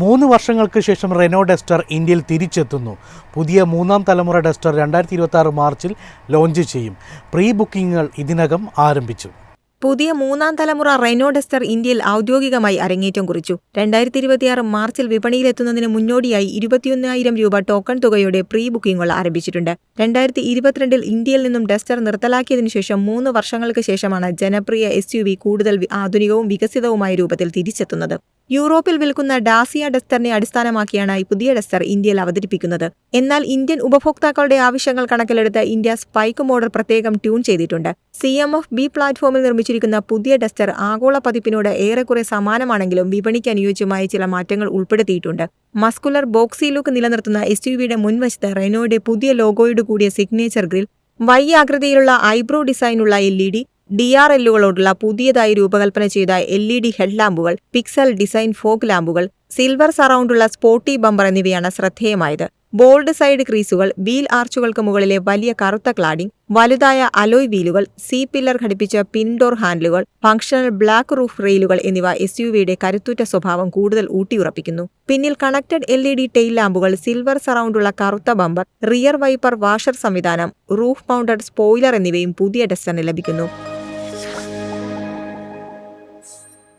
3 വർഷങ്ങൾക്ക് ശേഷം Renault Duster ഇന്ത്യയിൽ തിരിച്ചെത്തുന്നു. പുതിയ 3ാം തലമുറ ഡസ്റ്റർ 2026 മാർച്ചിൽ ലോഞ്ച് ചെയ്യും. പ്രീ ബുക്കിംഗുകൾ ഇതിനകം ആരംഭിച്ചു. പുതിയ 3ാം തലമുറ റെനോ ഡസ്റ്റർ ഇന്ത്യയിൽ ഔദ്യോഗികമായി അരങ്ങേറ്റം കുറിച്ചു. 2026 മാർച്ചിൽ വിപണിയിലെത്തുന്നതിന് മുന്നോടിയായി 21,000 രൂപ ടോക്കൺ തുകയുടെ പ്രീ ബുക്കിംഗുകൾ ആരംഭിച്ചിട്ടുണ്ട്. 2022 ഇന്ത്യയിൽ നിന്നും ഡസ്റ്റർ നിർത്തലാക്കിയതിനു ശേഷം 3 വർഷങ്ങൾക്ക് ശേഷമാണ് ജനപ്രിയ SUV കൂടുതൽ ആധുനികവും വികസിതവുമായ രൂപത്തിൽ തിരിച്ചെത്തുന്നത്. യൂറോപ്പിൽ വിൽക്കുന്ന ഡാസിയ ഡസ്റ്ററിനെ അടിസ്ഥാനമാക്കിയാണ് പുതിയ ഡസ്റ്റർ ഇന്ത്യയിൽ അവതരിപ്പിക്കുന്നത്. എന്നാൽ ഇന്ത്യൻ ഉപഭോക്താക്കളുടെ ആവശ്യങ്ങൾ കണക്കിലെടുത്ത് ഇന്ത്യ സ്പൈക്ക് മോഡൽ പ്രത്യേകം ട്യൂൺ ചെയ്തിട്ടുണ്ട്. CMF-B പ്ലാറ്റ്ഫോമിൽ നിർമ്മിച്ചിരിക്കുന്ന പുതിയ ഡസ്റ്റർ ആഗോള പതിപ്പിനോട് ഏറെക്കുറെ സമാനമാണെങ്കിലും വിപണിക്ക് അനുയോജ്യമായ ചില മാറ്റങ്ങൾ ഉൾപ്പെടുത്തിയിട്ടുണ്ട്. മസ്കുലർ ബോക്സി ലുക്ക് നിലനിർത്തുന്ന SUVയുടെ മുൻവശത്ത് റെനോയുടെ പുതിയ ലോഗോയോട് കൂടിയ സിഗ്നേച്ചർ ഗ്രിൽ, Y ആകൃതിയിലുള്ള ഐബ്രോ ഡിസൈനുള്ള LED, DRLകളോടുള്ള പുതിയതായി രൂപകൽപ്പന ചെയ്ത LED ഹെഡ് ലാമ്പുകൾ, പിക്സൽ ഡിസൈൻ ഫോഗ് ലാമ്പുകൾ, സിൽവർ സറൗണ്ടുള്ള സ്പോർട്ടി ബമ്പർ എന്നിവയാണ് ശ്രദ്ധേയമായത്. ബോൾഡ് സൈഡ് ക്രീസുകൾ, വീൽ ആർച്ചുകൾക്ക് മുകളിലെ വലിയ കറുത്ത ക്ലാഡിംഗ്, വലുതായ അലോയ് വീലുകൾ, C-പില്ലർ ഘടിപ്പിച്ച പിൻഡോർ ഹാൻഡിലുകൾ, ഫങ്ഷണൽ ബ്ലാക്ക് റൂഫ് റെയിലുകൾ എന്നിവ SUVയുടെ കരുത്തുറ്റ സ്വഭാവം കൂടുതൽ ഊട്ടിയുറപ്പിക്കുന്നു. പിന്നിൽ കണക്റ്റഡ് LED ടെയിൽ ലാമ്പുകൾ, സിൽവർ സറൗണ്ടുള്ള കറുത്ത ബമ്പർ, റിയർ വൈപ്പർ വാഷർ സംവിധാനം, റൂഫ് മൗണ്ടഡ് സ്പോയിലർ എന്നിവയും പുതിയ ഡസ്റ്ററിന് ലഭിക്കുന്നു.